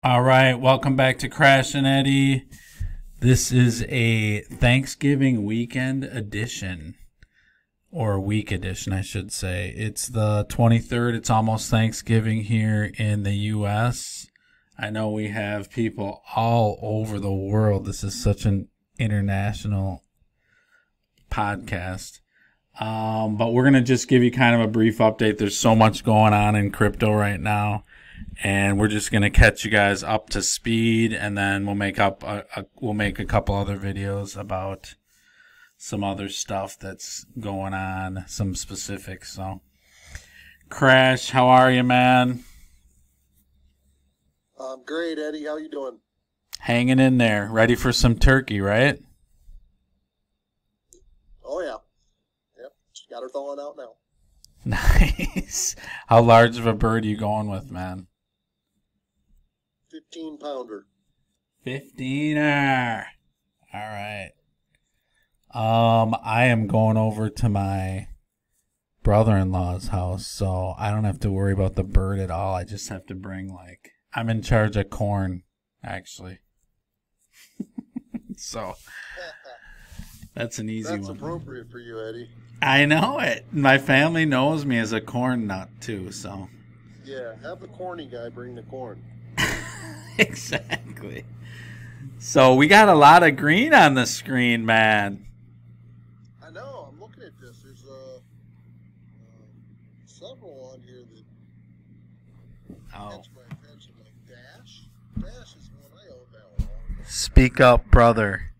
All right, welcome back to Crash and Eddie. This is a Thanksgiving weekend edition, or week edition, I should say. It's the 23rd. It's almost Thanksgiving here in the U.S. I know we have people all over the world. This is such an international podcast. But we're going to just give you kind of a brief update. There's so much going on in crypto right now. And we're just gonna catch you guys up to speed, and then we'll make a couple other videos about some other stuff that's going on, some specifics. So, Crash, how are you, man? I'm great, Eddie. How you doing? Hanging in there, ready for some turkey, right? Oh yeah, yep. She got her thawing out now. Nice. How large of a bird are you going with, man? 15-pounder. 15er. All right. I am going over to my brother-in-law's house, so I don't have to worry about the bird at all. I just have to bring, I'm in charge of corn, actually. So that's an easy one. That's appropriate for you, Eddie. I know it. My family knows me as a corn nut, too, so. Yeah, have the corny guy bring the corn. Exactly. So we got a lot of green on the screen, man. I know. I'm looking at this. There's several on here that catch my attention. Like Dash. Dash is one I own that long. Speak up, brother.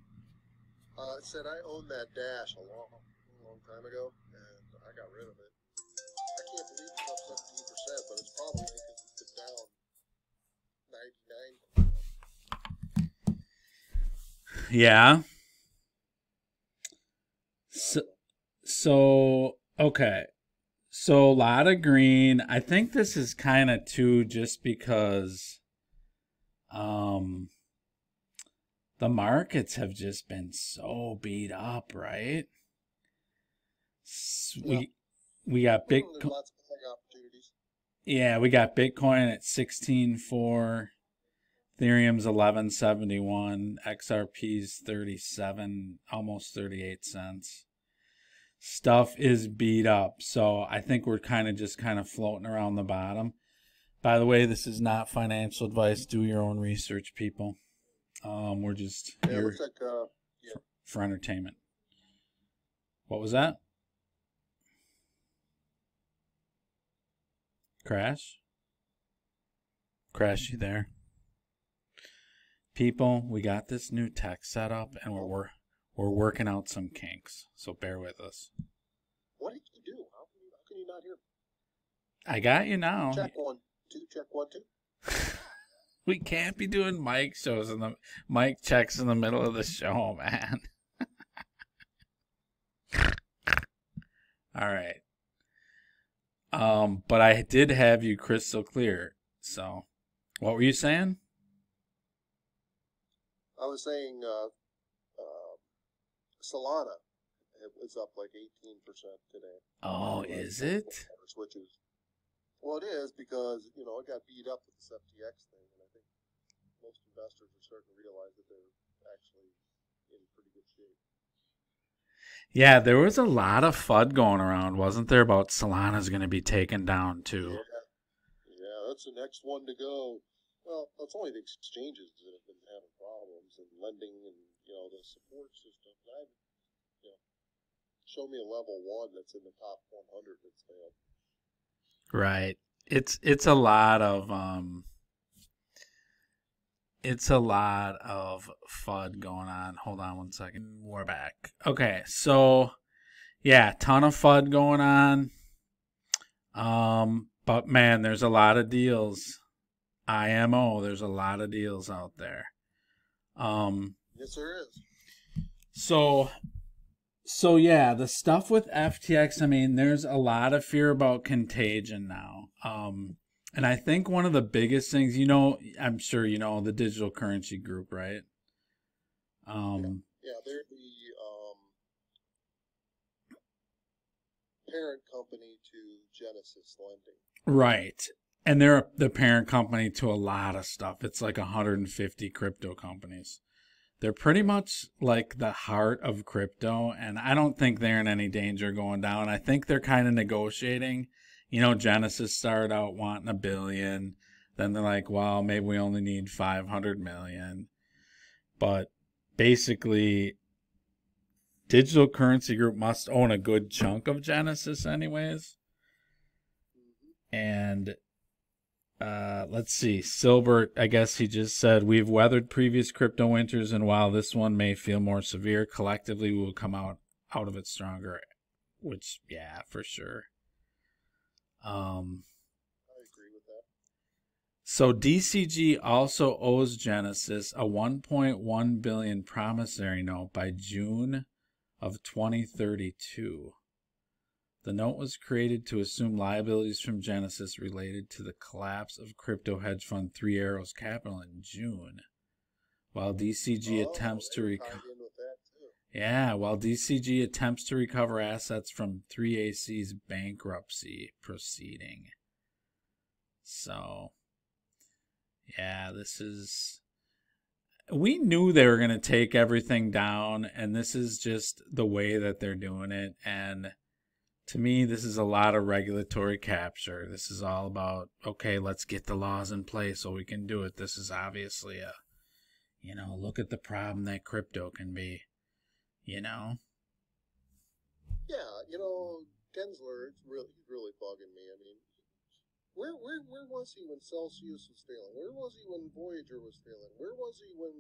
It said I owned that Dash a long time ago, and I got rid of it. I can't believe it's up 17%, but it's probably because it's been down 99. Yeah. So okay. So a lot of green. I think this is kind of too just because the markets have just been so beat up, right? We got Bitcoin. Lots of big opportunities. Yeah, we got Bitcoin at 16.4, Ethereum's 11.71, XRP's 37, almost 38 cents. Stuff is beat up, so I think we're kind of floating around the bottom. By the way, this is not financial advice. Do your own research, people. We're just here for entertainment. What was that? Crash? Crash, you there? People, we got this new tech set up, and we're working out some kinks, so bear with us. What did you do? How can you not hear me? I got you now. Check 1, 2. Check 1, 2. We can't be doing mic shows and the mic checks in the middle of the show, man. All right. But I did have you crystal clear. So, what were you saying? I was saying Solana is up like 18% today. Oh, is it? Switches. Well, it is because, it got beat up with this FTX thing, and I think most investors are starting to realize that they're actually in pretty good shape. Yeah, there was a lot of FUD going around, wasn't there, about Solana's going to be taken down, too? Yeah, that's the next one to go. Well, that's only the exchanges that have been having problems, and lending and, the support system. Show me a level 1 that's in the top 100 that's failed. Right. It's a lot of FUD going on. Hold on one second. We're back. Okay, so yeah, ton of FUD going on. But man, there's a lot of deals. IMO, there's a lot of deals out there. Yes, there is. So yeah, the stuff with FTX, I mean, there's a lot of fear about contagion now. And I think one of the biggest things, I'm sure the digital currency group, right? Yeah, they're the parent company to Genesis Lending. Right. And they're the parent company to a lot of stuff. It's like 150 crypto companies. They're pretty much like the heart of crypto, and I don't think they're in any danger going down. I think they're kind of negotiating. You know, Genesis started out wanting $1 billion. Then they're like, well, maybe we only need 500 million. But basically, Digital Currency Group must own a good chunk of Genesis anyways. And let's see. Silbert, I guess he just said, we've weathered previous crypto winters, and while this one may feel more severe, collectively we will come out of it stronger. Which, yeah, for sure. I agree with that. So DCG also owes Genesis a $1.1 billion promissory note by June of 2032. The note was created to assume liabilities from Genesis related to the collapse of crypto hedge fund Three Arrows Capital in June. While DCG attempts to recover, while DCG attempts to recover assets from 3AC's bankruptcy proceeding. So, yeah, this is. We knew they were going to take everything down, and this is just the way that they're doing it. And to me, this is a lot of regulatory capture. This is all about, okay, let's get the laws in place so we can do it. This is obviously a, look at the problem that crypto can be, Yeah, Gensler, it's really bugging me. I mean, where was he when Celsius was failing? Where was he when Voyager was failing? Where was he when,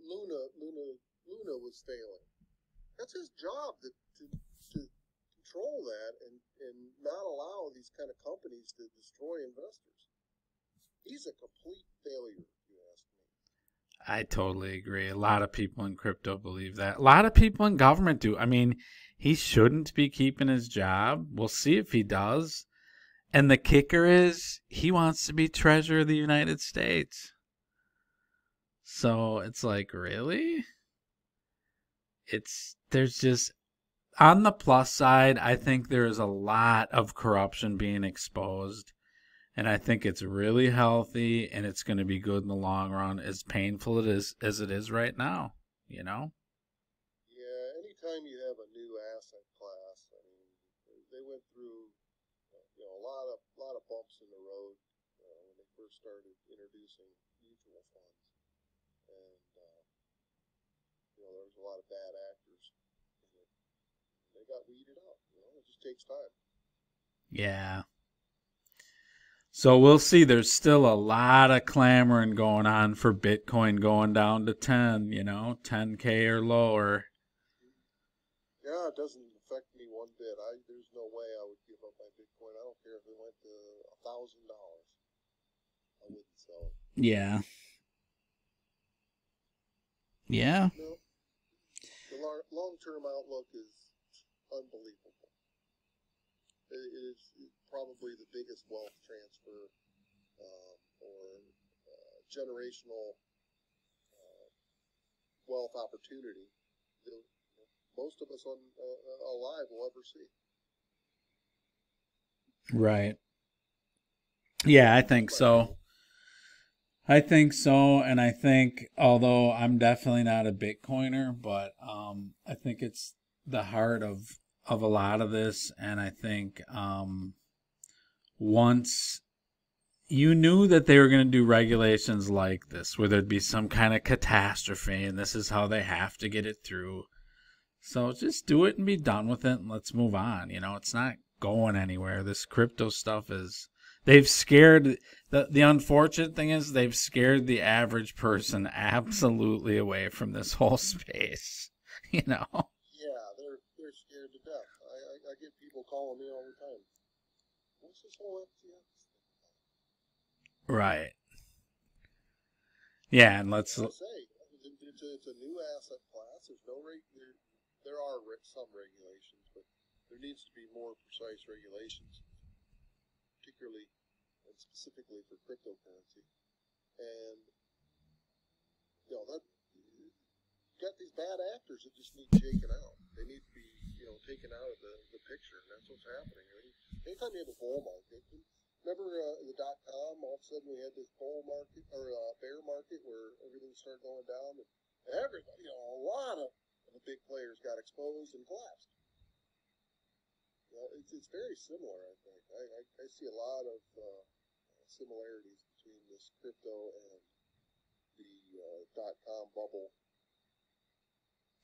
Luna was failing? That's his job to control that and not allow these kind of companies to destroy investors. He's a complete failure, if you ask me. I totally agree. A lot of people in crypto believe that. A lot of people in government do. I mean, he shouldn't be keeping his job. We'll see if he does. And the kicker is he wants to be Treasurer of the United States. So it's like, really? There's just, on the plus side, I think there's a lot of corruption being exposed. And I think it's really healthy, and it's going to be good in the long run, as painful as it is right now, Yeah, anytime you have a new asset class, I mean, they went through a lot of bumps in the road when they first started introducing mutual funds, and there was a lot of bad actors. They got weeded out. It just takes time. Yeah. So we'll see. There's still a lot of clamoring going on for Bitcoin going down to 10, 10K or lower. Yeah, it doesn't affect me one bit. There's no way I would give up my Bitcoin. I don't care if it went to $1,000. I wouldn't sell it. Yeah. Yeah. No. The long-term outlook is unbelievable. It is probably the biggest wealth transfer or generational wealth opportunity that most of us alive will ever see. Right. Yeah, I think so. And I think, although I'm definitely not a Bitcoiner, but I think it's the heart of a lot of this. And I think once you knew that they were going to do regulations like this, where there'd be some kind of catastrophe, and this is how they have to get it through. So just do it and be done with it, and let's move on. It's not going anywhere. This crypto stuff is... They've scared... The unfortunate thing is they've scared the average person absolutely away from this whole space. Yeah, they're scared to death. I get people calling me all the time. What's this whole FTX thing? Right. Yeah, and let's... I say, it's a new asset class. There's no there are some regulations, but there needs to be more precise regulations, particularly and specifically for cryptocurrency. And got these is bad actors that just need shaken out. They need to be, taken out of the picture, and that's what's happening. I mean, anytime you have a bull market, remember the .com, all of a sudden we had this bull market, or bear market, where everything started going down, and everybody, a lot of the big players got exposed and collapsed. It's very similar, I think. I see a lot of similarities between this crypto and the .com bubble.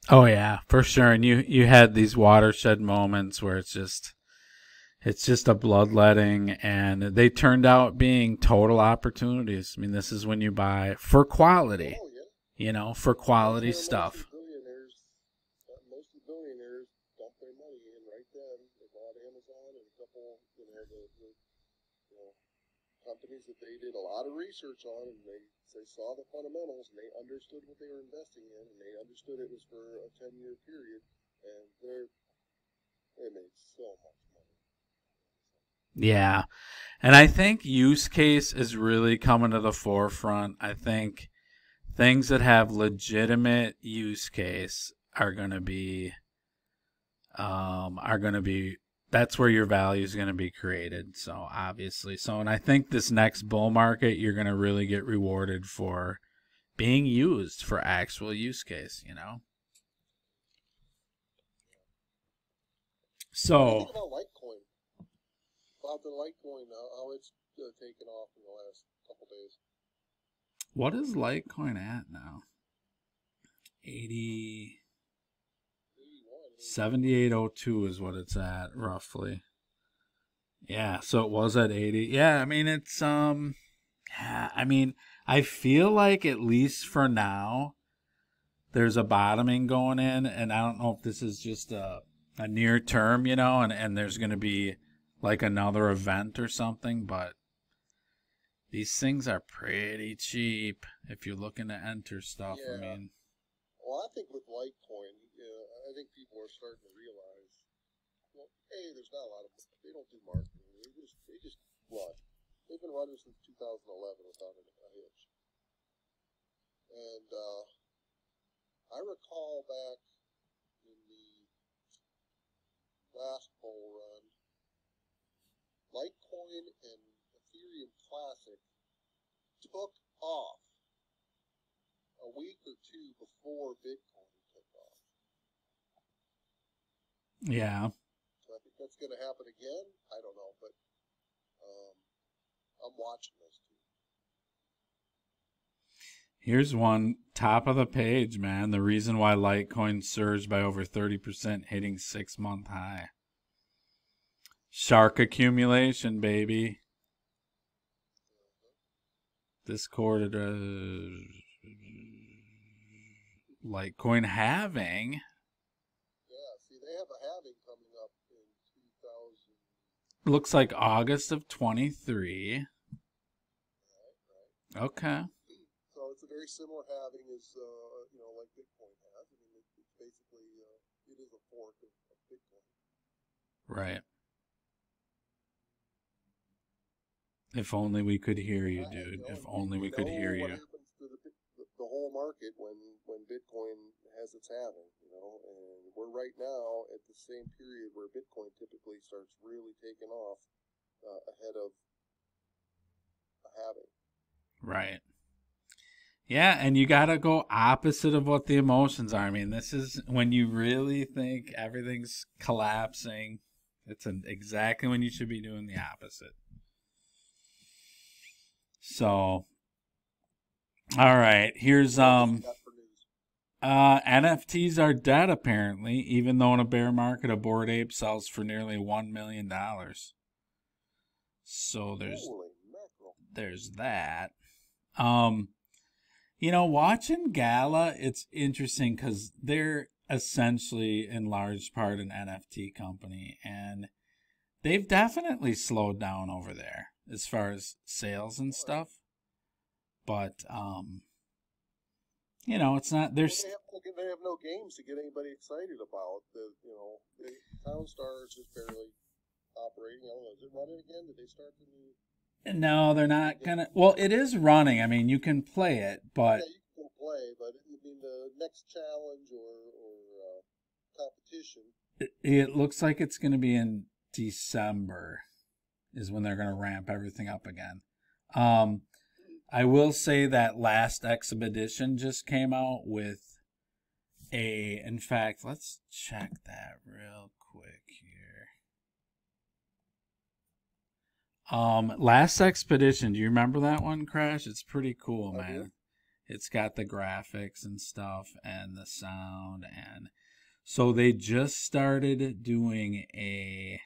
Oh yeah, for sure. And you had these watershed moments where it's just a bloodletting, and they turned out being total opportunities. I mean, this is when you buy for quality, for quality stuff. Most of the billionaires dump their money in right then. They bought Amazon and a couple, the companies that they did a lot of research on, and they saw the fundamentals, and they understood what they were investing in, and they understood it was for a 10-year period, and they made so much money. Yeah, and I think use case is really coming to the forefront. I think things that have legitimate use case are going to be that's where your value is going to be created. So obviously, and I think this next bull market, you're going to really get rewarded for being used for actual use case, So what do you think about Litecoin? About the Litecoin, how it's taken off in the last couple days. What is Litecoin at now? 7802 is what it's at, roughly. Yeah, so it was at 80. Yeah, I mean, it's I feel like, at least for now, there's a bottoming going in, and I don't know if this is just a near term, and there's going to be like another event or something, but these things are pretty cheap if you're looking to enter stuff. Yeah. I mean, well, I think with Litecoin, I think people are starting to realize, there's not a lot of, they don't do marketing. They just run. They've been running since 2011 without a hitch. And I recall back in the last bull run, Litecoin and Ethereum Classic took off a week or two before Bitcoin took off. yeah. So I think that's going to happen again. I don't know, but I'm watching those two. Here's one, top of the page, man. The reason why Litecoin surged by over 30%, hitting 6-month high. Shark accumulation, baby. This quarter, Litecoin halving. Yeah, see, they have a halving coming up in 2000. Looks like August of 23. Right. Okay. So it's a very similar halving as, like Bitcoin has. I mean, it's basically, it is a fork of Bitcoin. Right. If only we could hear you, dude. If only we could hear you. What happens to the whole market when Bitcoin has its halving, and we're right now at the same period where Bitcoin typically starts really taking off ahead of a halving. Right. Yeah, and you got to go opposite of what the emotions are. I mean, this is when you really think everything's collapsing. It's exactly when you should be doing the opposite. So, all right, here's NFTs are dead apparently, even though in a bear market a Bored Ape sells for nearly $1 million. So there's that. Watching Gala, it's interesting because they're essentially in large part an NFT company, and they've definitely slowed down over there as far as sales and stuff. But, it's not, there's... They have no games to get anybody excited about. The Townstar is just barely operating. I don't know, is it running again? Did they start the new... No, they're not gonna... Well, it is running. I mean, you can play it, but... Yeah, you can play, but, I mean, the next challenge or competition? It looks like it's going to be in December is when they're going to ramp everything up again. I will say that last expedition just came out with in fact, let's check that real quick here. Last expedition, do you remember that one, Crash? It's pretty cool, man. It's got the graphics and stuff and the sound, and so they just started doing a